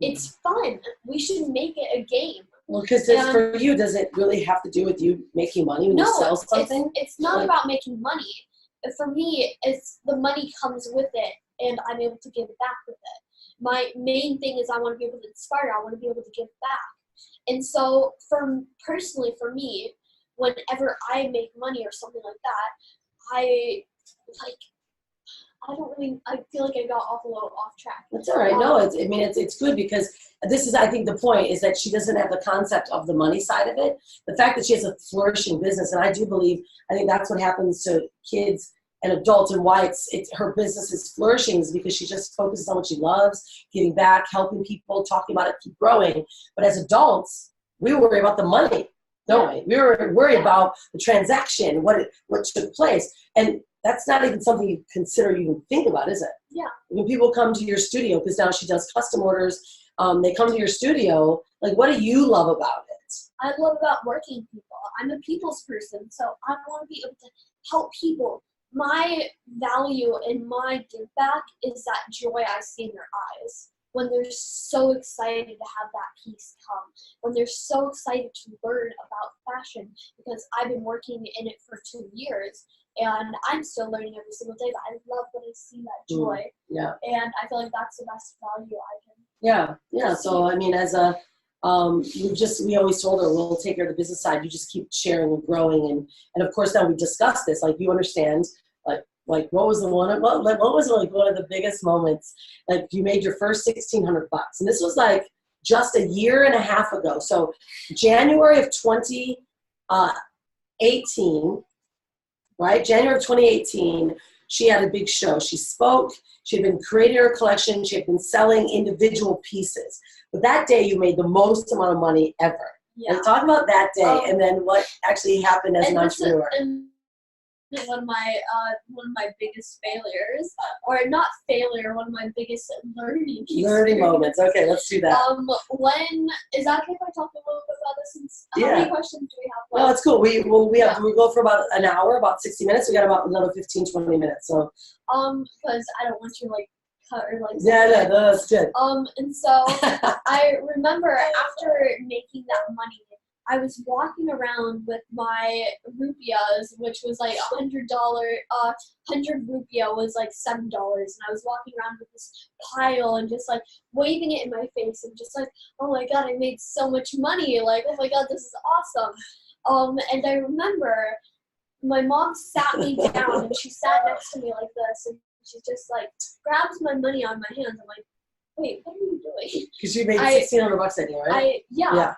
S2: it. It's fun. We should make it a game.
S1: Well, because for you, does it really have to do with you making money when you sell something?
S2: It's not about making money. For me, it's the money comes with it, and I'm able to give back with it. My main thing is I want to be able to inspire. I want to be able to give back. And so personally for me, whenever I make money or something like that, I feel like I got a little off track.
S1: That's all right. No, it's good because this is, I think the point is that she doesn't have the concept of the money side of it. The fact that she has a flourishing business, and I think that's what happens to kids and adults, and why it's her business is flourishing is because she just focuses on what she loves, giving back, helping people, talking about it, keep growing. But as adults, we worry about the money, don't we? We worry about the transaction, what took place. And that's not even something you consider, you even think about, is it?
S2: Yeah.
S1: When people come to your studio, because now she does custom orders, they come to your studio, like, what do you love about it?
S2: I love about working people. I'm a people's person, so I want to be able to help people. My value and my give back is that joy I see in their eyes when they're so excited to have that piece come, when they're so excited to learn about fashion, because I've been working in it for 2 years and I'm still learning every single day, but I love when I see that joy.
S1: Yeah.
S2: And I feel like that's the best value I can.
S1: Yeah. So, I mean, as we always told her, we'll take care of the business side. You just keep sharing and growing. And of course, now we discussed this, like, you understand, like what was one of the biggest moments? Like, you made your first $1,600, and this was like just a year and a half ago. So January of 2018, right? January of 2018, she had a big show. She spoke. She had been creating her collection. She had been selling individual pieces. But that day, you made the most amount of money ever.
S2: Yeah.
S1: Like, talk about that day, and then what actually happened as an entrepreneur.
S2: One of my biggest failures, or not failure, one of my biggest learning
S1: moments. Okay, let's do that.
S2: When is that okay if I talk a little bit about this? How many questions do we have left?
S1: No, it's cool. We go for about an hour, about 60 minutes. We got about another 15, 20 minutes. So
S2: because I don't want you like cut or like.
S1: Yeah, no, that's good.
S2: And so I remember after making that money, I was walking around with my rupias, which was like $100. 100 rupiah was like $7, and I was walking around with this pile and just like waving it in my face and just like, oh my god, I made so much money! Like, oh my god, this is awesome. And I remember my mom sat me down and she sat next to me like this, and she just like grabs my money on my hands. I'm like, wait, what are you doing?
S1: Because you made $1,600 that year, right?
S2: Yeah.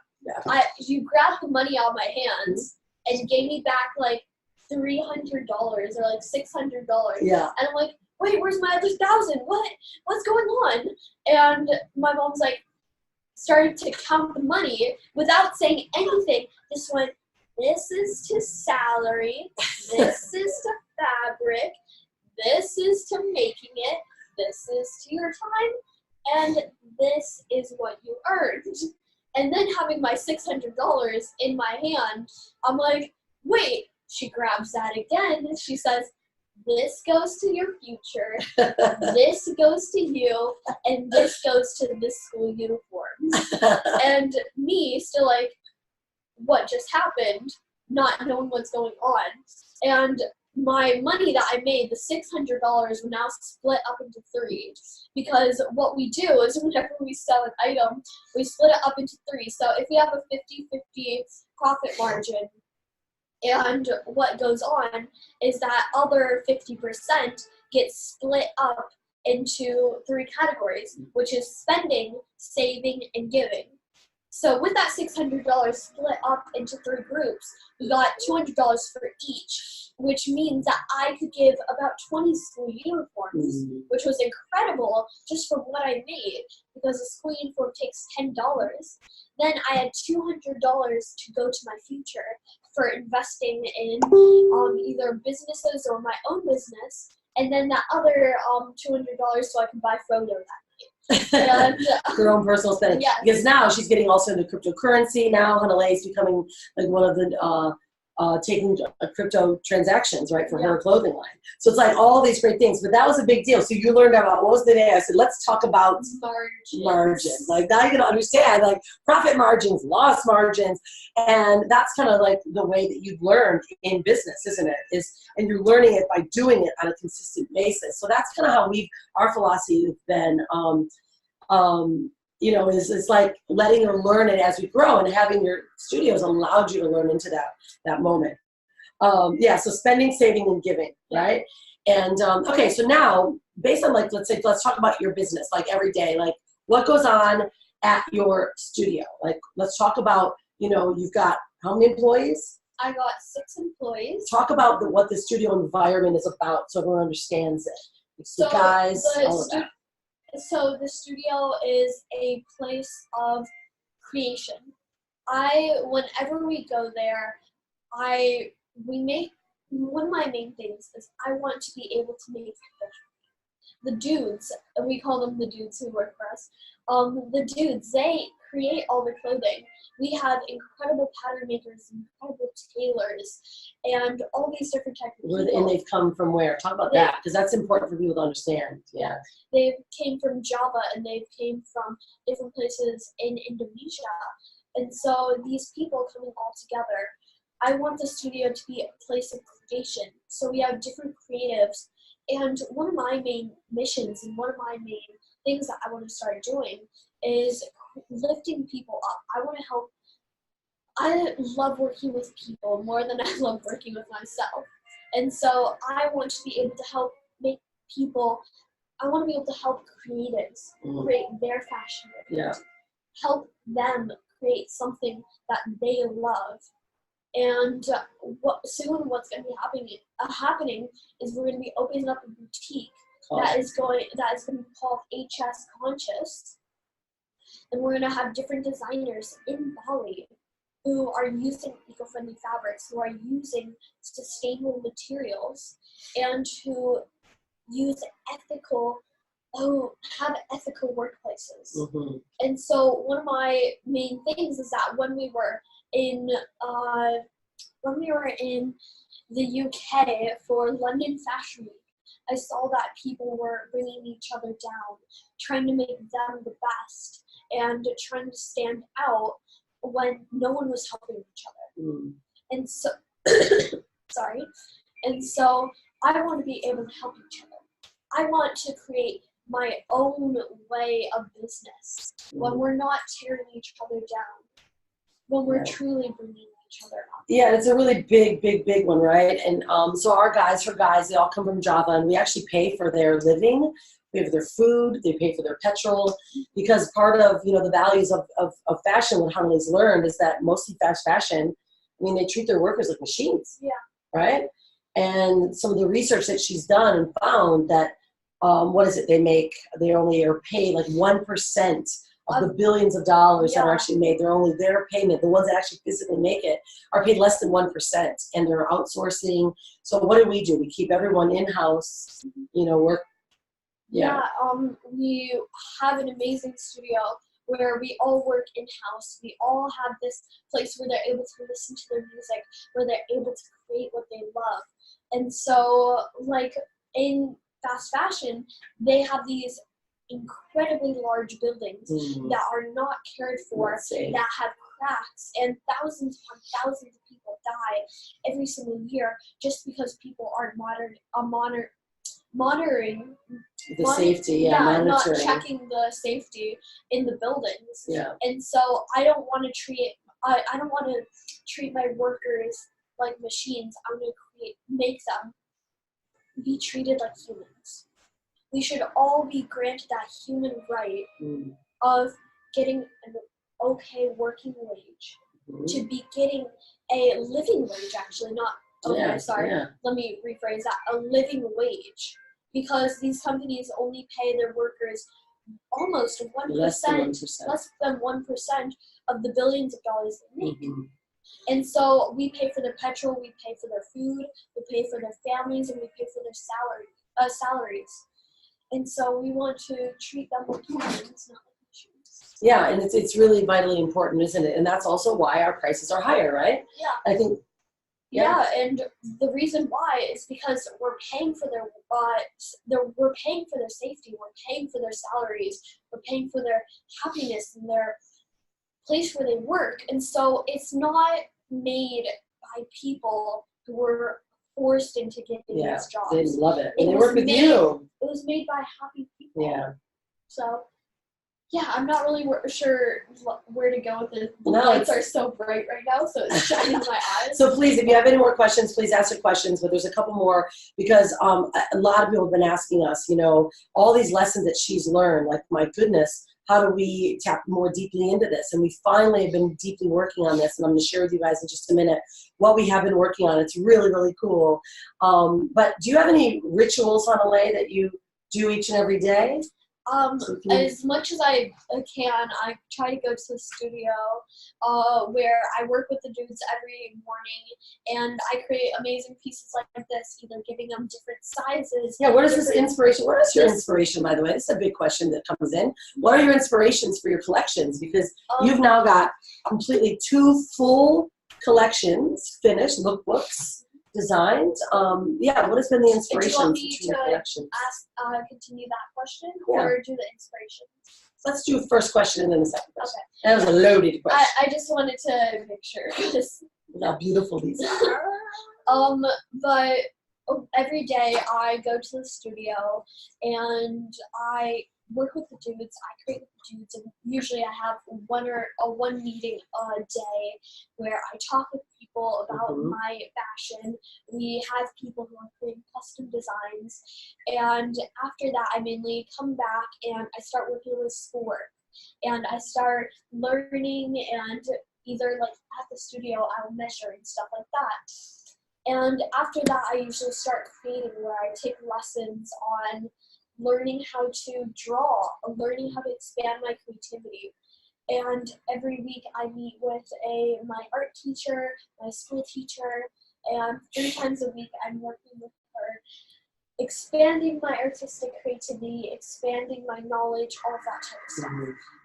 S2: You grabbed the money out of my hands and gave me back like $300 or like $600.
S1: Yeah.
S2: And I'm like, wait, where's my other 1,000? What's going on? And my mom's like, started to count the money without saying anything. Just went, this is to salary, this is to fabric, this is to making it, this is to your time, and this is what you earned. And then having my $600 in my hand, I'm like, wait. She grabs that again and she says, this goes to your future, this goes to you, and this goes to this school uniforms. And me still like, what just happened, not knowing what's going on. And my money that I made, the $600, will now split up into 3. Because what we do is whenever we sell an item, we split it up into 3. So if we have a 50-50 profit margin, and what goes on is that other 50% gets split up into 3 categories, which is spending, saving, and giving. So with that $600 split up into 3 groups, we got $200 for each, which means that I could give about 20 school uniforms, which was incredible just for what I made, because a school uniform takes $10. Then I had $200 to go to my future for investing in either businesses or my own business, and then that other $200 so I could buy Froyo that night. And,
S1: her own personal spending.
S2: Yes.
S1: Because now she's getting also into cryptocurrency. Now Hanalei is becoming like one of the taking crypto transactions, right, for her clothing line. So it's like all these great things. But that was a big deal. So you learned about, what was the day? I said, let's talk about margin. Like now you're going to understand like profit margins, loss margins. And that's kind of like the way that you've learned in business, isn't it? And you're learning it by doing it on a consistent basis. So that's kind of how our philosophy has been, you know, is like letting her learn it as we grow, and having your studios allowed you to learn into that moment. So spending, saving, and giving, right? And okay, so now based on like, let's talk about your business, like every day, like what goes on at your studio. Like let's talk about, you know, you've got how many employees?
S2: I got 6 employees.
S1: Talk about what the studio environment is about so everyone understands it. It's the guys, all of that.
S2: So the studio is a place of creation. Whenever we go there, one of my main things is I want to be able to make the dudes, and we call them the dudes who work for us, the dudes, they create all the clothing. We have incredible pattern makers, incredible tailors, and all these different types of people.
S1: And they've come from where? Talk about that, because that's important for people to understand. Yeah.
S2: They came from Java, and they came from different places in Indonesia. And so these people coming all together, I want the studio to be a place of creation. So we have different creatives. And one of my main missions and one of my main things that I want to start doing is lifting people up. I love working with people more than I love working with myself. And so I want to be able to help I want to be able to help creatives create their fashion.
S1: Yeah.
S2: Help them create something that they love. And what's going to be happening is we're going to be opening up a boutique that is going to be called HS Conscious, and we're going to have different designers in Bali who are using eco-friendly fabrics, who are using sustainable materials, and who have ethical workplaces. And so one of my main things is that when we were in the UK for London Fashion Week, I saw that people were bringing each other down, trying to make them the best, and trying to stand out when no one was helping each other. And so, and so I want to be able to help each other. I want to create my own way of business when we're not tearing each other down, when we're truly bringing each other up.
S1: Yeah, it's a really big one, right? And so our guys, they all come from Java, and we actually pay for their living. We pay for their food, they pay for their petrol, because part of, you know, the values of fashion, what Hanalei's learned is that mostly fast fashion, I mean, they treat their workers like machines, right? And some of the research that she's done and found that, they only are paid like 1% of the billions of dollars that are actually made. They're only their payment, the ones that actually physically make it, are paid less than 1%, and they're outsourcing. So what do? We keep everyone in-house, you know, work.
S2: We have an amazing studio where we all work in-house. We all have this place where they're able to listen to their music, where they're able to create what they love. And so, like, in fast fashion, they have these incredibly large buildings that are not cared for, that have cracks, and thousands upon thousands of people die every single year just because people aren't monitoring
S1: the safety, monitoring.
S2: Not checking the safety in the buildings.
S1: Yeah.
S2: And so I don't want to treat my workers like machines. I'm going to make them be treated like humans. we should all be granted that human right of getting an okay working wage, to be getting a living wage, actually, not, let me rephrase that, a living wage, because these companies only pay their workers almost 1%, less than 1% of the billions of dollars they make. And so we pay for their petrol, we pay for their food, we pay for their families, and we pay for their salaries. And so we want to treat them like humans, not like machines.
S1: Yeah, and it's really vitally important, isn't it? And that's also why our prices are higher, right?
S2: Yeah.
S1: I think.
S2: Yeah, and the reason why is because we're paying for we're paying for their safety, we're paying for their salaries, we're paying for their happiness and their place where they work. And so it's not made by people who were forced into getting these jobs.
S1: They love it. And they work with you.
S2: It was made by happy people.
S1: Yeah.
S2: So, yeah, I'm not really sure where to go with this. The lights are so bright right now, so it's shining in my eyes.
S1: So please, if you have any more questions, please ask your questions. But there's a couple more, because a lot of people have been asking us, all these lessons that she's learned, like, my goodness, how do we tap more deeply into this? And we finally have been deeply working on this, and I'm going to share with you guys in just a minute what we have been working on. It's really, really cool. But do you have any rituals, Hanalei, that you do each and every day?
S2: As much as I can, I try to go to the studio where I work with the dudes every morning, and I create amazing pieces like this, either giving them different sizes.
S1: Yeah, what is this inspiration? What is your inspiration, by the way? This is a big question that comes in. What are your inspirations for your collections? Because you've now got completely 2 full collections finished, lookbooks. Designed. What has been the inspiration?
S2: Do you want me to continue that question, or do the inspirations?
S1: Let's do the first question and then the second question. Okay. That was a loaded question.
S2: I just wanted to make sure.
S1: How beautiful these are.
S2: But every day I go to the studio and I work with the dudes. I create with the dudes, and usually I have one meeting a day where I talk with people about my fashion. We have people who are creating custom designs, and after that I mainly come back and I start working with schoolwork, and I start learning, and either like at the studio I'll measure and stuff like that. And after that I usually start creating, where I take lessons on learning how to draw, learning how to expand my creativity. And every week I meet with my art teacher, my school teacher, and 3 times a week I'm working with her, expanding my artistic creativity, expanding my knowledge, all of that type of stuff.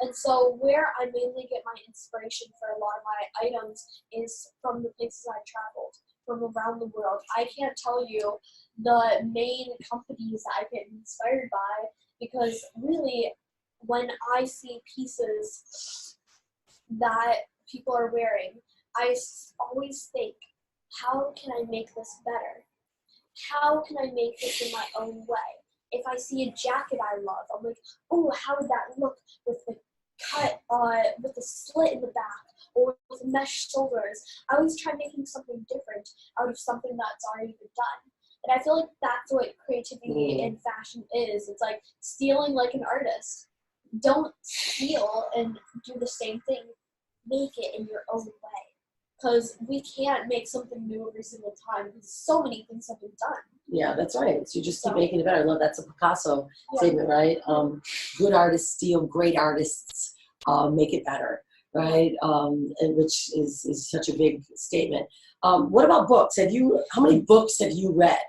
S2: And so where I mainly get my inspiration for a lot of my items is from the places I've traveled, from around the world. I can't tell you the main companies that I get inspired by, because really when I see pieces that people are wearing, I always think, how can I make this better? How can I make this in my own way? If I see a jacket I love, I'm like, oh, how would that look with the cut, with the slit in the back, or with mesh shoulders? I always try making something different out of something that's already been done. And I feel like that's what creativity in fashion is. It's like stealing like an artist. Don't steal and do the same thing. Make it in your own way. Because we can't make something new every single time, because so many things have been done.
S1: Yeah, that's right. So you just keep making it better. I love that's a Picasso statement, right? Good artists steal, great artists make it better, right? And which is such a big statement. What about books? How many books have you read?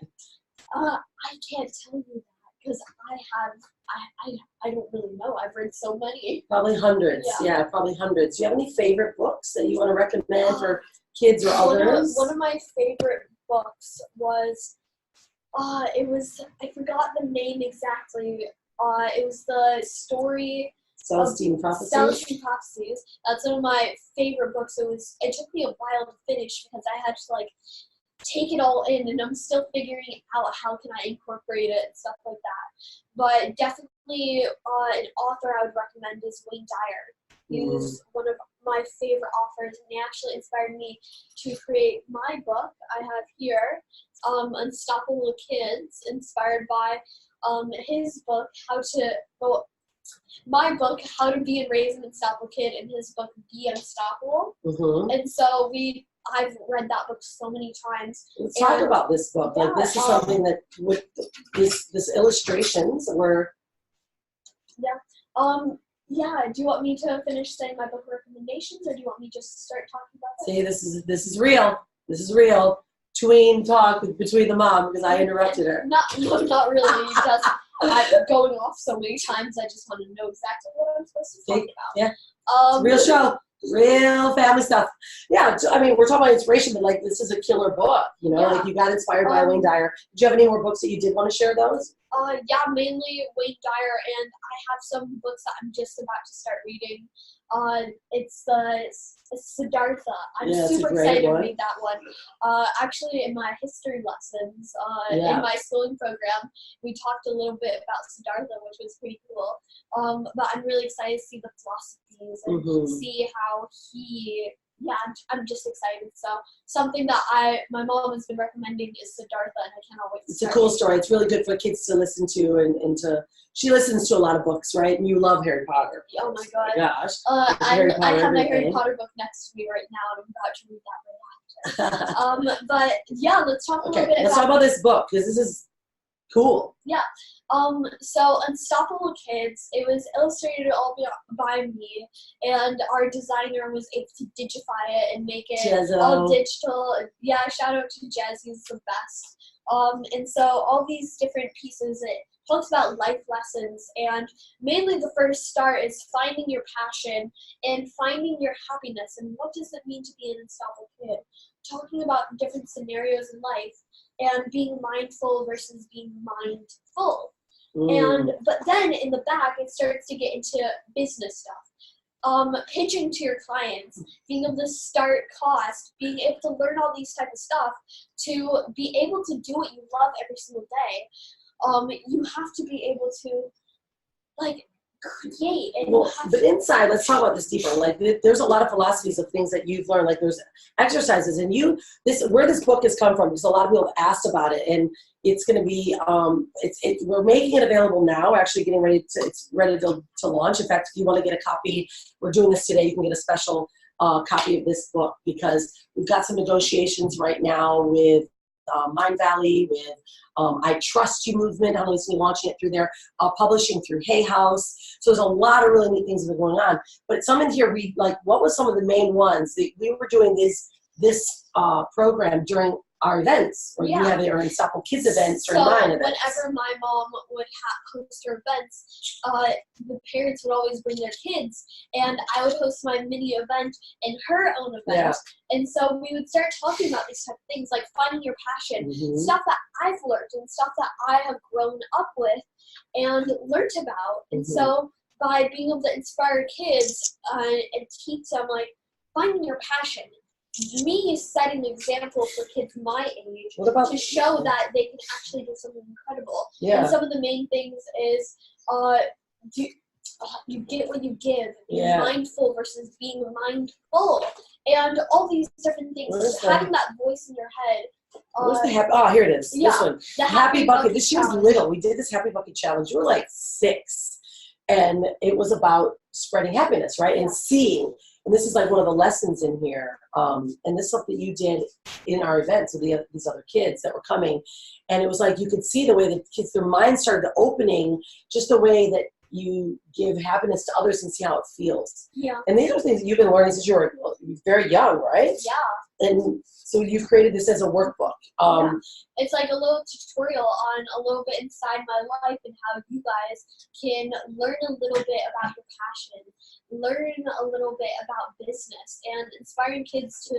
S2: I can't tell you that, because I don't really know. I've read so many.
S1: Probably hundreds. Yeah, probably hundreds. Do you have any favorite books that you want to recommend for kids or others?
S2: One of my favorite books was, I forgot the name exactly. It was the story
S1: Celestine Prophecies.
S2: Celestine Prophecies. That's one of my favorite books. It took me a while to finish, because I had to take it all in, and I'm still figuring out how can I incorporate it and stuff like that. But definitely an author I would recommend is Wayne Dyer. He's one of my favorite authors, and he actually inspired me to create my book I have here. Unstoppable Kids, inspired by his book, my book, How to Be and Raise an Unstoppable Kid, and his book, Be Unstoppable. And so I've read that book so many times.
S1: Let's talk about this book. Like, this is something that with this illustrations were.
S2: Yeah. Do you want me to finish saying my book recommendations, or do you want me just to start talking about it?
S1: See, this is real. This is real. Tween talk between the mom, because I interrupted her.
S2: Not really. I'm going off so many times. I just want to know exactly what I'm supposed to talk about.
S1: Yeah. It's a real show. Real family stuff. Yeah, I mean, we're talking about inspiration, but like, this is a killer book, you know, like you got inspired by Wayne Dyer. Did you have any more books that you did want to share those?
S2: Yeah, mainly Wayne Dyer, and I have some books that I'm just about to start reading. It's Siddhartha. I'm super excited to read that one. Actually, in my history lessons, in my schooling program, we talked a little bit about Siddhartha, which was pretty cool. But I'm really excited to see the philosophies and see how I'm just excited. So something that my mom has been recommending is Siddhartha, and I cannot wait to
S1: start. It's a cool story. It's really good for kids to listen to, and she listens to a lot of books, right? And you love Harry Potter.
S2: Oh my god.
S1: Gosh.
S2: I have my Harry Potter book next to me right now, and I'm about to read that right after. But yeah, let's talk a little bit
S1: let's talk about this book, because this is cool.
S2: Yeah. So Unstoppable Kids, it was illustrated all by me, and our designer was able to digify it and make it all digital. Yeah, shout out to Jazz, he's the best. And so all these different pieces, it talks about life lessons, and mainly the first start is finding your passion and finding your happiness, and what does it mean to be an unstoppable kid? Talking about different scenarios in life, and being mindful versus being mindful. But then in the back, it starts to get into business stuff. Pitching to your clients, being able to start cost, being able to learn all these type of stuff to be able to do what you love every single day. You have to be able to create. And
S1: but inside, let's talk about this deeper. Like, there's a lot of philosophies of things that you've learned. Like, there's exercises, and where this book has come from, because a lot of people have asked about it, and it's going to be, we're making it available now. We're actually getting ready it's ready to launch. In fact, if you want to get a copy, we're doing this today. You can get a special copy of this book, because we've got some negotiations right now with Mind Valley, with I Trust You movement. Hanalei Swan launching it through there, publishing through Hay House. So there's a lot of really neat things that are going on. But some in here, what was some of the main ones? We were doing this program during our events, or you have your Unstoppable Kids events or mine events.
S2: Whenever my mom would host her events, the parents would always bring their kids, and I would host my mini event in her own event. And so we would start talking about these type of things, like finding your passion, stuff that I've learned and stuff that I have grown up with and learned about. And so by being able to inspire kids and teach them, like, finding your passion, me setting an example for kids my age to show that they can actually do something incredible. And some of the main things is you get what you give, being mindful versus being mindful, and all these different things. Having that voice in your head.
S1: What's the happy? Oh, here it is. This one. The Happy Bucket. She was little. We did this Happy Bucket challenge. We were like 6, and it was about spreading happiness, right? And seeing. And this is like one of the lessons in here. And this is something you did in our events with these other kids that were coming. And it was like, you could see the way the kids, their minds started opening, just the way that you give happiness to others and see how it feels.
S2: Yeah.
S1: And these are things that you've been learning since you were very young, right?
S2: Yeah.
S1: And so you've created this as a workbook.
S2: It's like a little tutorial on a little bit inside my life and how you guys can learn a little bit about your passion, learn a little bit about business, and inspiring kids to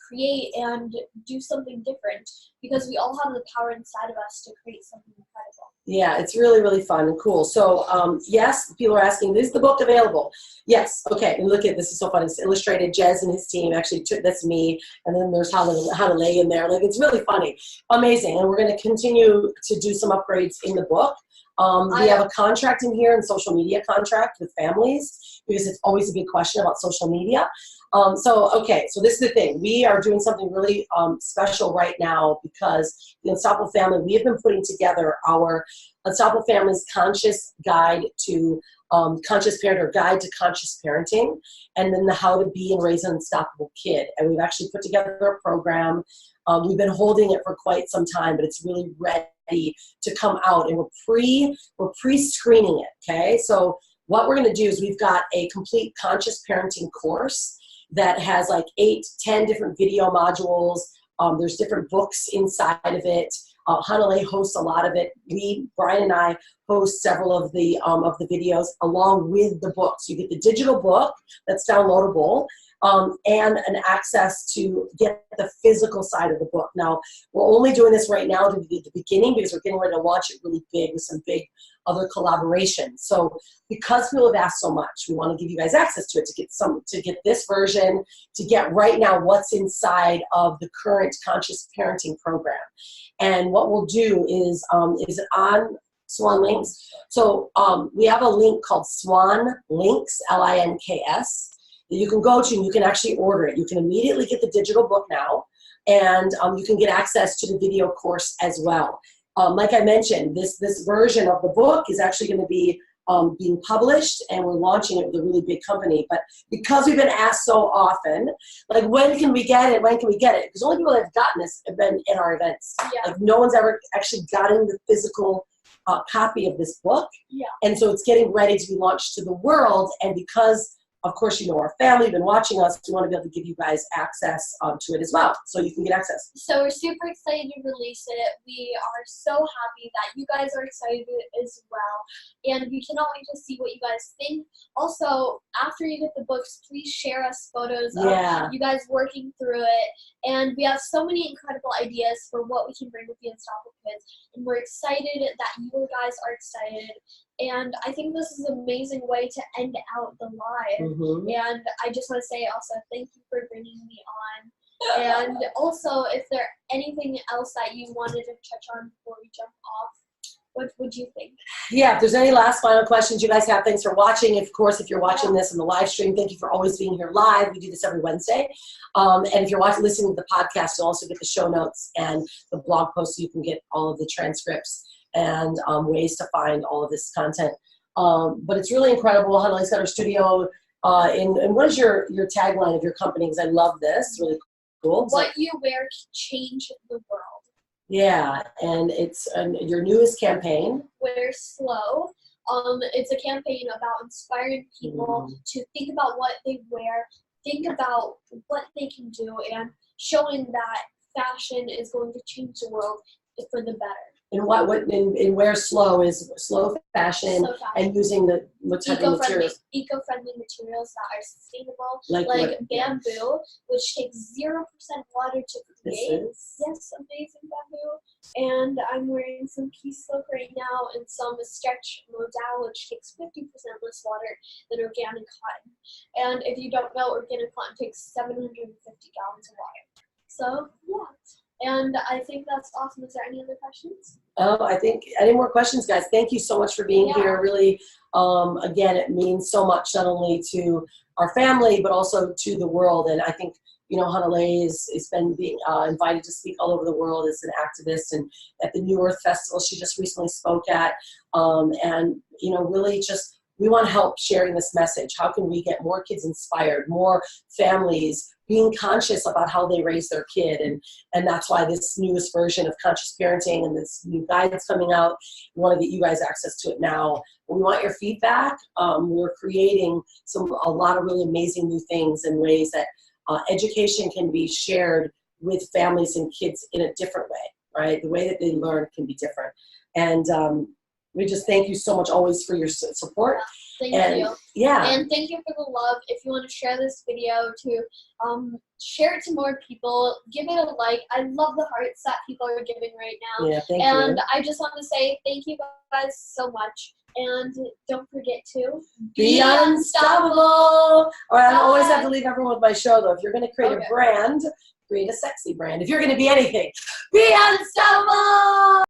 S2: create and do something different, because we all have the power inside of us to create something incredible. Yeah,
S1: it's really, really fun and cool. So, yes, people are asking, is the book available? Yes. Okay. And look at this. Is so fun. It's illustrated. Jez and his team actually took, that's me. And then there's Hanalei in there. Like, it's really funny. Amazing. And we're going to continue to do some upgrades in the book. We have a contract in here, and social media contract with families, because it's always a big question about social media. Okay, so this is the thing. We are doing something really special right now because the Unstoppable Family, we have been putting together our Unstoppable Family's Conscious Guide to Conscious Parent, or Guide to Conscious Parenting, and then the How to Be and Raise an Unstoppable Kid. And we've actually put together a program. We've been holding it for quite some time, but it's really ready to come out, and we're pre-screening it, okay? So what we're gonna do is we've got a complete conscious parenting course that has like 8-10 different video modules. There's different books inside of it. Hanalei hosts a lot of it. Brian and I host several of the videos along with the books. You get the digital book that's downloadable, and an access to get the physical side of the book. Now, we're only doing this right now to the beginning because we're getting ready to launch it really big with some big other collaborations. So because people have asked so much, we want to give you guys access to it, to get this version, to get right now what's inside of the current conscious parenting program. And what we'll do is it on Swan Links? So we have a link called Swan Links, Links, that you can go to, and you can actually order it. You can immediately get the digital book now, and you can get access to the video course as well. Like I mentioned, this version of the book is actually going to be being published, and we're launching it with a really big company. But because we've been asked so often, like, when can we get it? When can we get it? Because the only people that have gotten this have been in our events.
S2: Yeah.
S1: Like, no one's ever actually gotten the physical copy of this book.
S2: Yeah.
S1: And so it's getting ready to be launched to the world. And because, of course, you know our family, been watching us, we want to be able to give you guys access to it as well, so you can get access.
S2: So we're super excited to release it. We are so happy that you guys are excited as well, and we cannot wait to see what you guys think. Also, after you get the books, please share us photos of you guys working through it. And we have so many incredible ideas for what we can bring with the Unstoppable Kids, and we're excited that you guys are excited. And I think this is an amazing way to end out the live.
S1: Mm-hmm.
S2: And I just want to say also thank you for bringing me on. And also, if there's anything else that you wanted to touch on before we jump off, what would you think? Yeah,
S1: if there's any last final questions you guys have, thanks for watching. Of course, if you're watching this in the live stream, thank you for always being here live. We do this every Wednesday. And if you're listening to the podcast, you'll also get the show notes and the blog post, so you can get all of the transcripts and ways to find all of this content. But it's really incredible. Hanaleis got her studio. And what is your tagline of your company? Because I love this. It's really cool.
S2: What you wear can change the world.
S1: Yeah, and it's your newest campaign.
S2: Wear Slow. It's a campaign about inspiring people to think about what they wear, think about what they can do, and showing that fashion is going to change the world for the better. And
S1: Wear Slow is slow fashion, and using what type of materials?
S2: Eco-friendly materials that are sustainable, like bamboo, which takes 0% water to create. Yes, amazing bamboo. And I'm wearing some Key Silk right now, and some Stretch Modal, which takes 50% less water than organic cotton. And if you don't know, organic cotton takes 750 gallons of water. So, yeah. And I think that's awesome. Is there any other questions?
S1: I think any more questions, guys? Thank you so much for being here. Really, again, it means so much, not only to our family, but also to the world. And I think, you know, Hanalei has been being invited to speak all over the world as an activist, and at the New Earth Festival she just recently spoke at. And, you know, really just, we want to help sharing this message. How can we get more kids inspired, more families being conscious about how they raise their kid? And that's why this newest version of conscious parenting and this new guide that's coming out, we want to get you guys access to it now. We want your feedback. We're creating a lot of really amazing new things and ways that education can be shared with families and kids in a different way, right? The way that they learn can be different. And we just thank you so much always for your support.
S2: Thank you.
S1: Yeah.
S2: And thank you for the love. If you want to share this video, to share it to more people, give it a like. I love the hearts that people are giving right now.
S1: Yeah, thank you.
S2: And I just want to say thank you guys so much. And don't forget to
S1: be unstoppable. All right, I always have to leave everyone with my show, though. If you're going to create a brand, create a sexy brand. If you're going to be anything, be unstoppable.